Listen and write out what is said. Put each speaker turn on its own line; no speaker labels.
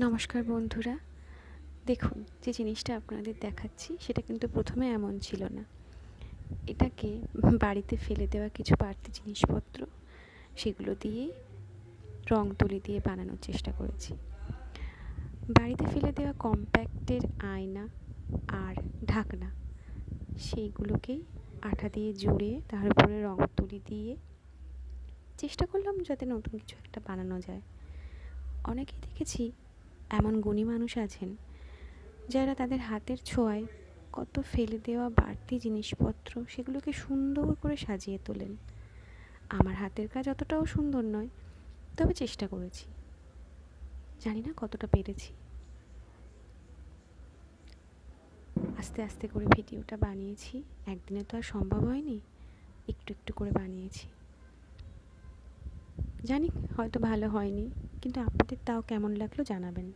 নমস্কার বন্ধুরা। দেখুন, যে জিনিসটা আপনাদের দেখাচ্ছি সেটা কিন্তু প্রথমে এমন ছিল না। এটাকে বাড়িতে ফেলে দেওয়া কিছু বাড়তি জিনিসপত্র, সেগুলো দিয়ে রং তুলি দিয়ে বানানোর চেষ্টা করেছি। বাড়িতে ফেলে দেওয়া কম্প্যাক্টের আয়না আর ঢাকনা, সেইগুলোকেই আঠা দিয়ে জুড়ে তার উপরে রং তুলি দিয়ে চেষ্টা করলাম যাতে নতুন কিছু একটা বানানো যায়। অনেকেই দেখেছি, এমন গুণী মানুষ আছেন যারা তাদের হাতের ছোঁয়ায় কত ফেলে দেওয়া বাড়তি জিনিসপত্র সেগুলোকে সুন্দর করে সাজিয়ে তোলেন। আমার হাতের কাজ অতটাও সুন্দর নয়, তবে চেষ্টা করেছি। জানি না কতটা পেরেছি। আস্তে আস্তে করে ভিডিওটা বানিয়েছি। একদিনে তো আর সম্ভব হয়নি, একটু একটু করে বানিয়েছি। জানি হয়তো ভালো হয়নি, কিন্তু আপনাদের তাও কেমন লাগলো জানাবেন।